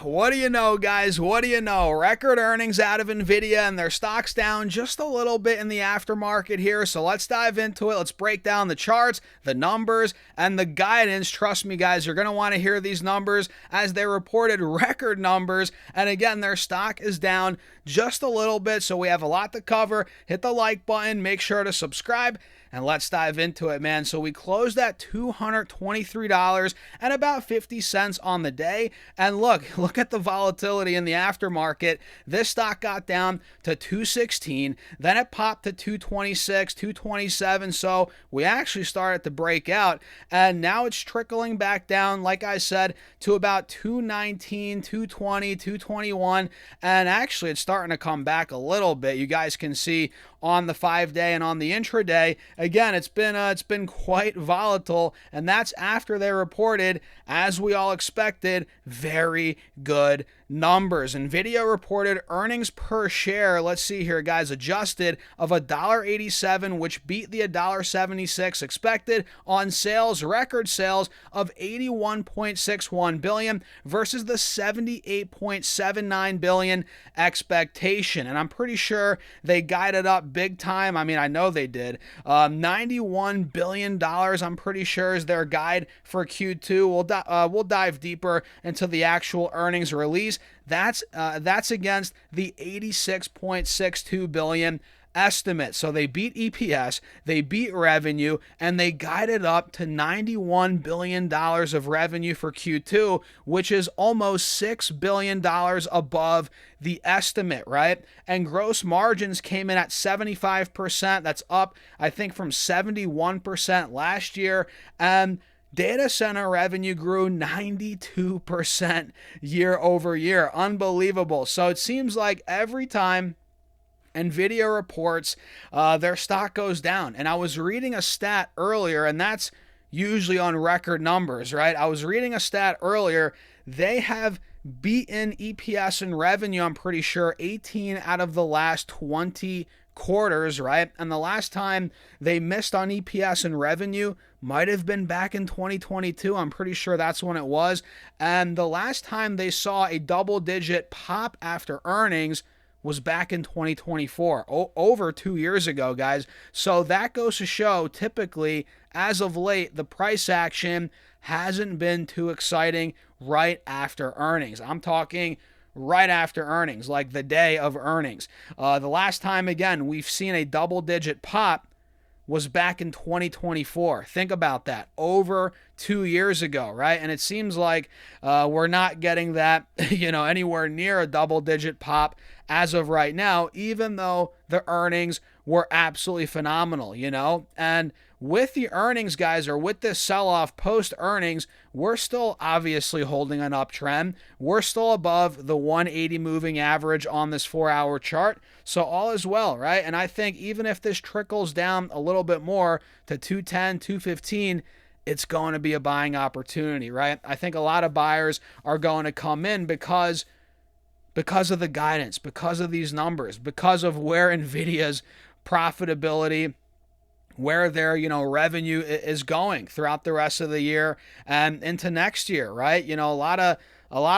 what do you know, guys? What do you know? Record earnings out of Nvidia, and their stock's down just a little bit in the aftermarket here. So let's dive into it. Let's break down the charts, the numbers, and the guidance. Trust me, guys, you're going to want to hear these numbers as they reported record numbers. And again, their stock is down just a little bit. So we have a lot to cover. Hit the like button. Make sure to subscribe. And let's dive into it, man. So we closed at $223 and about 50 cents on the day. And look at the volatility in the aftermarket. This stock got down to 216. Then it popped to 226, 227. So we actually started to break out. And now it's trickling back down, like I said, to about 219, 220, 221. And actually, it's starting to come back a little bit. You guys can see on the 5-day and on the intraday. Again, it's been quite volatile, and that's after they reported, as we all expected, very good numbers. Nvidia reported earnings per share, let's see here, guys, adjusted of $1.87, which beat the $1.76 expected on sales, record sales of $81.61 billion versus the $78.79 billion expectation. And I'm pretty sure they guided up big time. I mean, I know they did. $91 billion, I'm pretty sure, is their guide for Q2. We'll dive deeper into the actual earnings release. That's against the $86.62 billion estimate. So they beat EPS, they beat revenue, and they guided up to $91 billion of revenue for Q2, which is almost $6 billion above the estimate, right? And gross margins came in at 75%. That's up, I think, from 71% last year. And data center revenue grew 92% year over year. Unbelievable. So it seems like every time Nvidia reports, their stock goes down. And I was reading a stat earlier, and that's usually on record numbers, right? I was reading a stat earlier. They have beaten EPS and revenue, I'm pretty sure, 18 out of the last 20 quarters, right? And the last time they missed on EPS and revenue might have been back in 2022. I'm pretty sure that's when it was. And the last time they saw a double-digit pop after earnings was back in 2024, over 2 years ago, guys. So that goes to show, typically, as of late, the price action hasn't been too exciting right after earnings. I'm talking right after earnings, like the day of earnings. The last time, again, we've seen a double-digit pop was back in 2024. Think about that. Over 2 years ago, right? And it seems like we're not getting that, anywhere near a double-digit pop as of right now, even though the earnings were absolutely phenomenal, And with the earnings, guys, or with this sell-off post-earnings, we're still obviously holding an uptrend. We're still above the 180 moving average on this 4-hour chart. So all is well, right? And I think even if this trickles down a little bit more to 210, 215, it's going to be a buying opportunity, right? I think a lot of buyers are going to come in because of the guidance, because of these numbers, because of where Nvidia's profitability, where their revenue is going throughout the rest of the year and into next year, right? A lot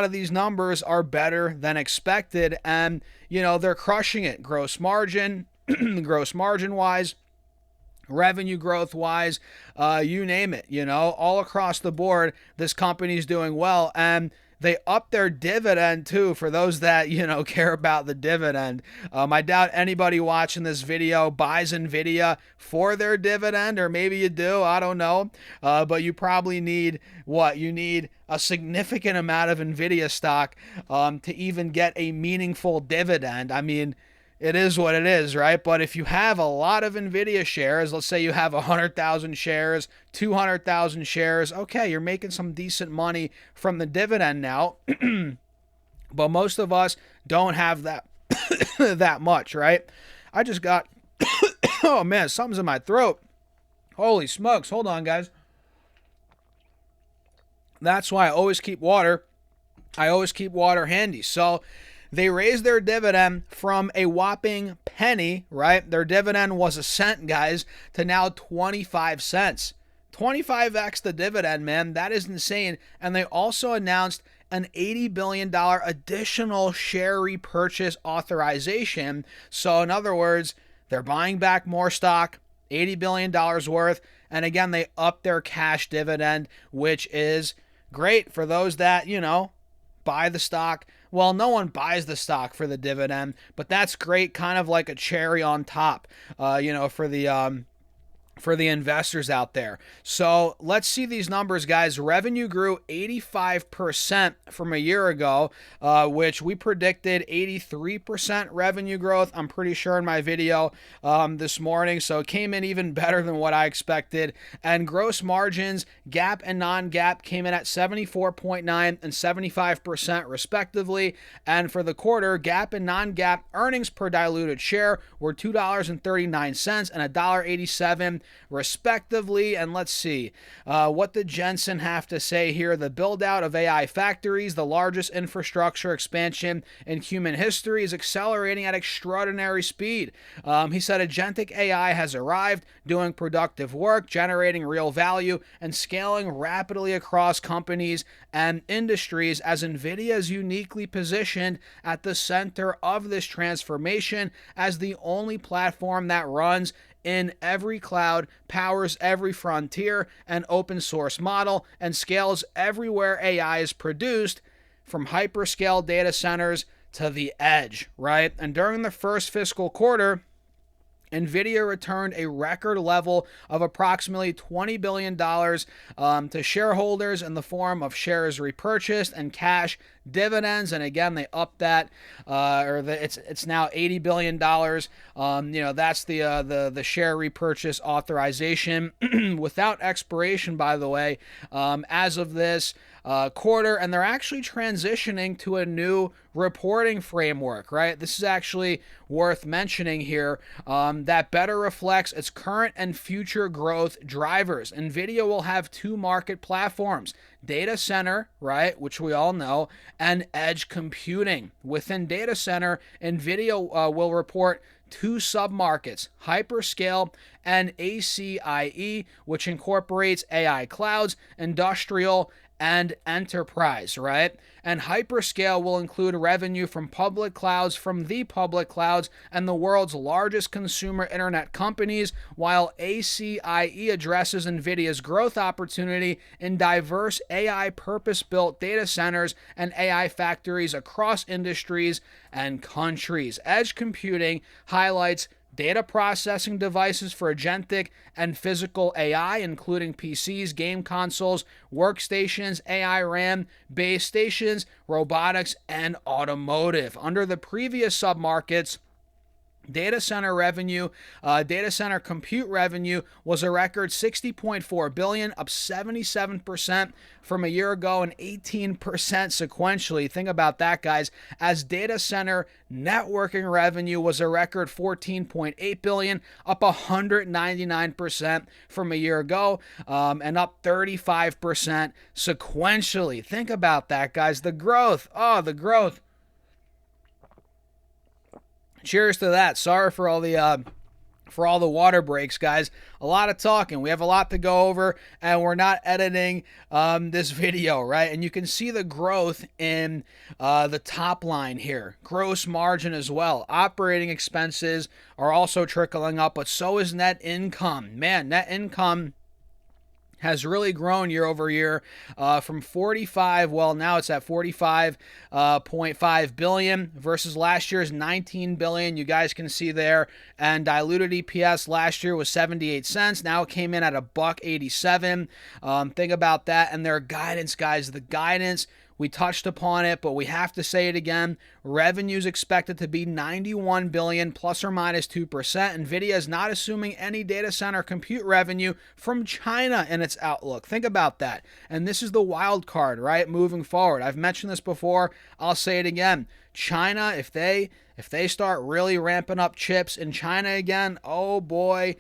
of these numbers are better than expected, and they're crushing it. Gross margin wise, revenue growth wise, you name it. All across the board, this company's doing well, and they upped their dividend too, for those that, care about the dividend. I doubt anybody watching this video buys Nvidia for their dividend, or maybe you do, I don't know. But you probably need You need a significant amount of Nvidia stock to even get a meaningful dividend. I mean, it is what it is, right? But if you have a lot of Nvidia shares, let's say you have 100,000 shares, 200,000 shares, okay, you're making some decent money from the dividend now. But most of us don't have that that much, right? I just got oh man, something's in my throat. Holy smokes. Hold on, guys. That's why I always keep water. I always keep water handy. So they raised their dividend from a whopping penny, right? Their dividend was a cent, guys, to now 25 cents. 25x the dividend, man. That is insane. And they also announced an $80 billion additional share repurchase authorization. So in other words, they're buying back more stock, $80 billion worth. And again, they upped their cash dividend, which is great for those that, buy the stock. Well, no one buys the stock for the dividend, but that's great, kind of like a cherry on top, for the investors out there. So let's see these numbers, guys. Revenue grew 85% from a year ago, which we predicted 83% revenue growth, I'm pretty sure, in my video this morning. So it came in even better than what I expected. And gross margins, GAAP and non-GAAP, came in at 74.9 and 75% respectively. And for the quarter, GAAP and non-GAAP earnings per diluted share were $2.39 and $1.87 respectively. And let's see, what did Jensen have to say here? The build out of AI factories, the largest infrastructure expansion in human history, is accelerating at extraordinary speed. He said agentic AI has arrived, doing productive work, generating real value, and scaling rapidly across companies and industries, as Nvidia is uniquely positioned at the center of this transformation as the only platform that runs in every cloud, powers every frontier and open source model, and scales everywhere AI is produced, from hyperscale data centers to the edge, right? And during the first fiscal quarter, Nvidia returned a record level of approximately $20 billion to shareholders in the form of shares repurchased and cash dividends. And again, they upped that, it's now $80 billion. That's the share repurchase authorization without expiration, by the way, as of this quarter. And they're actually transitioning to a new reporting framework, right? This is actually worth mentioning here, that better reflects its current and future growth drivers. Nvidia will have two market platforms: data center, right, which we all know, and edge computing. Within data center, Nvidia will report two submarkets: hyperscale and ACIE, which incorporates AI clouds, industrial, and enterprise, right? And hyperscale will include revenue from public clouds, and the world's largest consumer internet companies, while ACIE addresses Nvidia's growth opportunity in diverse AI purpose-built data centers and AI factories across industries and countries. Edge computing highlights data processing devices for agentic and physical AI, including PCs, game consoles, workstations, AI RAM, base stations, robotics, and automotive. Under the previous submarkets, data center compute revenue was a record $60.4 billion, up 77% from a year ago and 18% sequentially. Think about that, guys. As data center networking revenue was a record $14.8 billion, up 199% from a year ago, and up 35% sequentially. Think about that, guys. The growth. Cheers to that. Sorry for all the water breaks, guys. A lot of talking. We have a lot to go over, and we're not editing this video, right? And you can see the growth in the top line here. Gross margin as well. Operating expenses are also trickling up, but so is net income. Man, net income has really grown year over year, from 45, well, now it's at 45.5 billion versus last year's 19 billion. You guys can see there. And diluted EPS last year was 78 cents. Now it came in at $1.87. Think about that. And their guidance, guys, the guidance, we touched upon it, but we have to say it again. Revenue is expected to be $91 billion, plus or minus 2%. Nvidia is not assuming any data center compute revenue from China in its outlook. Think about that. And this is the wild card, right? Moving forward. I've mentioned this before. I'll say it again. China, if they start really ramping up chips in China again, oh boy,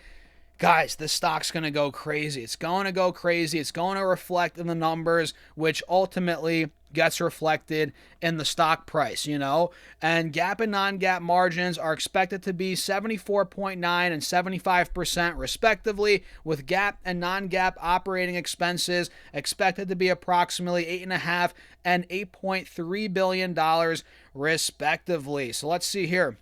guys, this stock's going to go crazy. It's going to go crazy. It's going to reflect in the numbers, which ultimately gets reflected in the stock price, and GAAP and non-GAAP margins are expected to be 74.9 and 75% respectively, with GAAP and non-GAAP operating expenses expected to be approximately $8.5 and $8.3 billion respectively. So let's see here.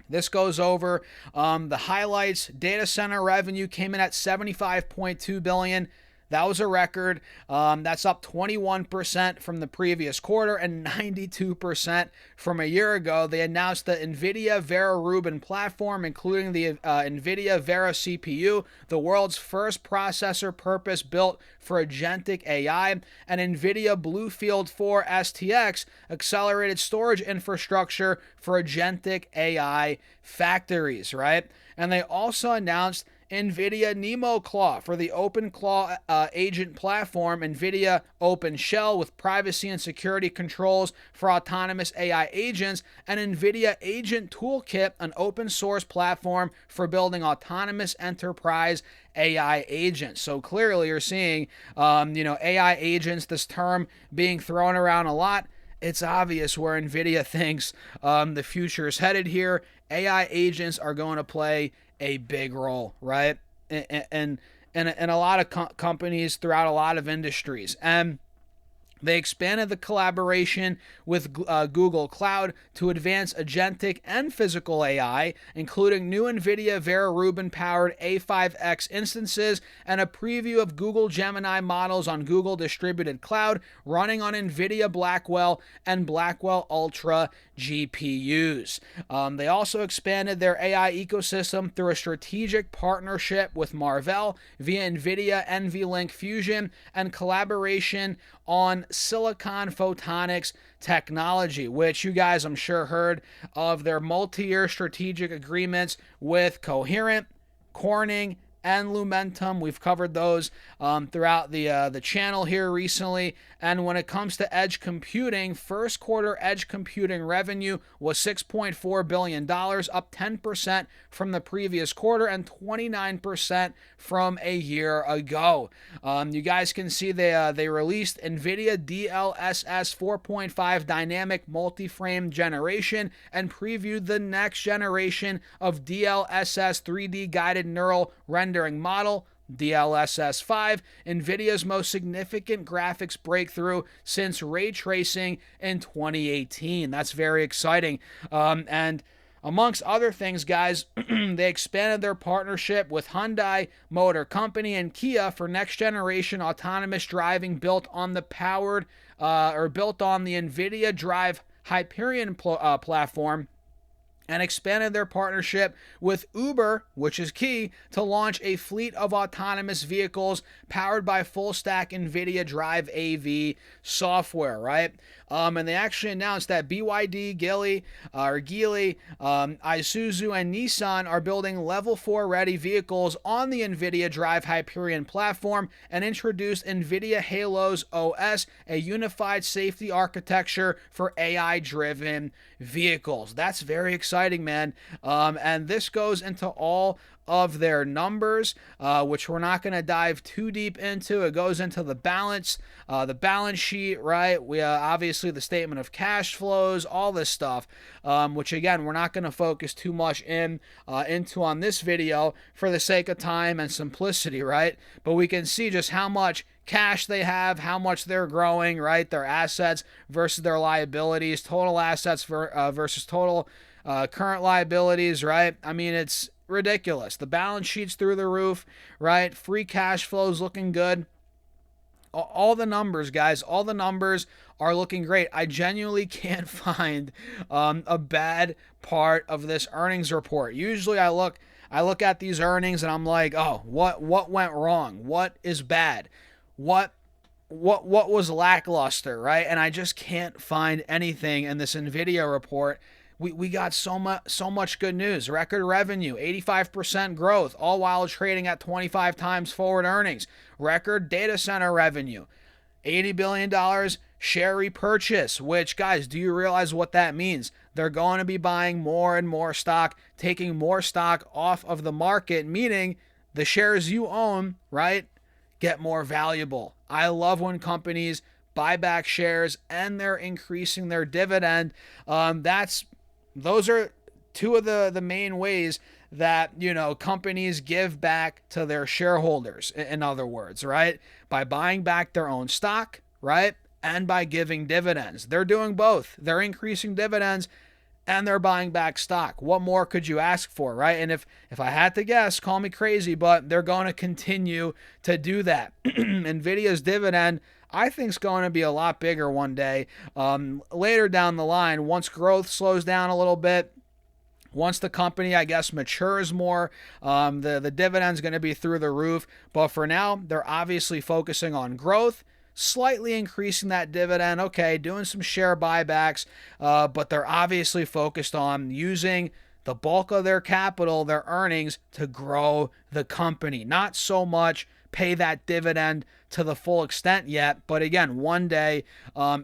This goes over the highlights. Data center revenue came in at $75.2 billion. That was a record. That's up 21% from the previous quarter and 92% from a year ago. They announced the Nvidia Vera Rubin platform, including the Nvidia Vera CPU, the world's first processor purpose-built for agentic AI, and Nvidia Bluefield 4 STX, accelerated storage infrastructure for agentic AI factories, right? And they also announced NVIDIA NemoClaw for the OpenClaw agent platform, NVIDIA OpenShell with privacy and security controls for autonomous AI agents, and NVIDIA Agent Toolkit, an open source platform for building autonomous enterprise AI agents. So clearly you're seeing, AI agents, this term being thrown around a lot. It's obvious where NVIDIA thinks the future is headed here. AI agents are going to play a big role, right? And a lot of companies throughout a lot of industries. And they expanded the collaboration with Google Cloud to advance agentic and physical AI, including new NVIDIA Vera Rubin-powered A5X instances and a preview of Google Gemini models on Google Distributed Cloud running on NVIDIA Blackwell and Blackwell Ultra GPUs. They also expanded their AI ecosystem through a strategic partnership with Marvell via NVIDIA NVLink Fusion and collaboration on silicon photonics technology, which you guys, I'm sure, heard of their multi-year strategic agreements with Coherent, Corning, and Lumentum. We've covered those throughout the channel here recently. And when it comes to edge computing, first quarter edge computing revenue was $6.4 billion, up 10% from the previous quarter and 29% from a year ago. You guys can see they released NVIDIA DLSS 4.5 dynamic multi-frame generation and previewed the next generation of DLSS 3D guided neural rendering model, DLSS 5, NVIDIA's most significant graphics breakthrough since ray tracing in 2018. That's very exciting. And amongst other things, guys, they expanded their partnership with Hyundai Motor Company and Kia for next generation autonomous driving built on the NVIDIA Drive Hyperion platform, and expanded their partnership with Uber, which is key, to launch a fleet of autonomous vehicles powered by full-stack NVIDIA Drive AV software, right? And they actually announced that BYD, Geely, Isuzu, and Nissan are building Level 4 ready vehicles on the NVIDIA Drive Hyperion platform and introduced NVIDIA Halos OS, a unified safety architecture for AI-driven vehicles. That's very exciting, man. And this goes into all of their numbers, which we're not going to dive too deep into. It goes into the balance sheet, right? We obviously the statement of cash flows, all this stuff, which again we're not going to focus too much into on this video for the sake of time and simplicity, right? But we can see just how much cash they have, how much they're growing, right? Their assets versus their liabilities, total assets versus total current liabilities, right? I mean, it's ridiculous. The balance sheet's through the roof, right? Free cash flow's looking good. All the numbers, guys, all the numbers are looking great. I genuinely can't find a bad part of this earnings report. Usually I look at these earnings and I'm like, oh, what went wrong? What is bad? What was lackluster, right? And I just can't find anything in this Nvidia report. We got so much good news. Record revenue, 85% growth, all while trading at 25 times forward earnings. Record data center revenue, $80 billion share repurchase, which, guys, do you realize what that means? They're going to be buying more and more stock, taking more stock off of the market, meaning the shares you own, right, get more valuable. I love when companies buy back shares, and they're increasing their dividend. Those are two of the main ways that, you know, companies give back to their shareholders, in other words, right? By buying back their own stock, right? And by giving dividends. They're doing both. They're increasing dividends and they're buying back stock. What more could you ask for, right? And if I had to guess, call me crazy, but they're going to continue to do that. Nvidia's dividend, I think, is going to be a lot bigger one day. Later down the line, once growth slows down a little bit, once the company, I guess, matures more, the dividend's going to be through the roof. But for now, they're obviously focusing on growth, slightly increasing that dividend, okay, doing some share buybacks, but they're obviously focused on using the bulk of their capital, their earnings, to grow the company. Not so much pay that dividend to the full extent yet, but again, one day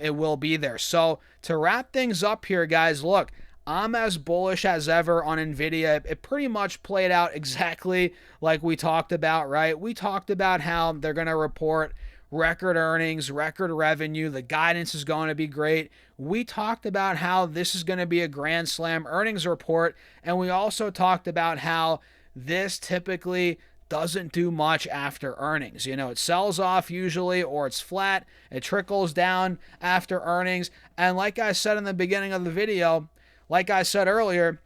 it will be there. So to wrap things up here, guys, look, I'm as bullish as ever on Nvidia. It pretty much played out exactly like we talked about, right? We talked about how they're going to report record earnings, record revenue. The guidance is going to be great. We talked about how this is going to be a grand slam earnings report, and we also talked about how this typically doesn't do much after earnings. You know, it sells off usually, or it's flat. It trickles down after earnings. And like I said in the beginning of the video, like I said earlier,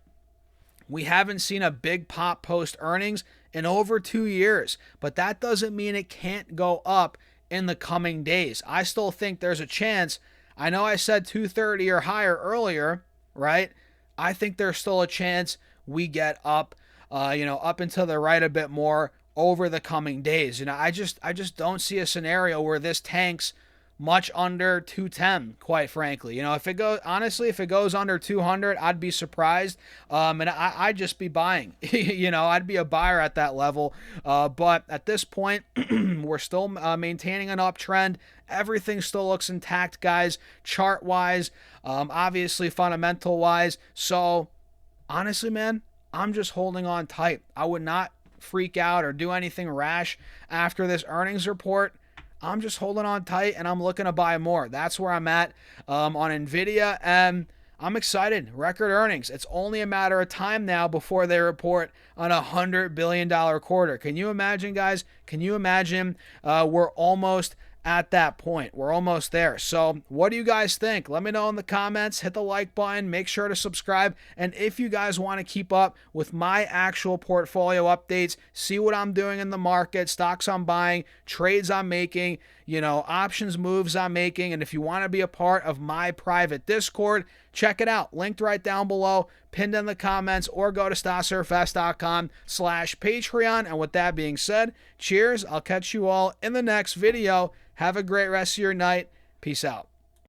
we haven't seen a big pop post earnings in over 2 years, but that doesn't mean it can't go up in the coming days. I still think there's a chance. I know I said 230 or higher earlier, right? I think there's still a chance we get up, up and to the right a bit more over the coming days. You know, I just don't see a scenario where this tanks much under 210, quite frankly. You know, if it goes under 200, I'd be surprised. And I'd just be buying. You know, I'd be a buyer at that level. But at this point, we're still maintaining an uptrend. Everything still looks intact, guys, chart-wise, obviously fundamental-wise. So, honestly, man, I'm just holding on tight. I would not freak out or do anything rash after this earnings report. I'm just holding on tight, and I'm looking to buy more. That's where I'm at on Nvidia, and I'm excited. Record earnings. It's only a matter of time now before they report on a $100 billion quarter. Can you imagine, guys? Can you imagine? We're almost at that point. We're almost there. So what do you guys think? Let me know in the comments. Hit the like button. Make sure to subscribe. And if you guys want to keep up with my actual portfolio updates, see what I'm doing in the market, stocks I'm buying, trades I'm making, options moves I'm making. And if you want to be a part of my private Discord, check it out. Linked right down below, pinned in the comments, or go to StockSurfS.com/Patreon. And with that being said, cheers. I'll catch you all in the next video. Have a great rest of your night. Peace out.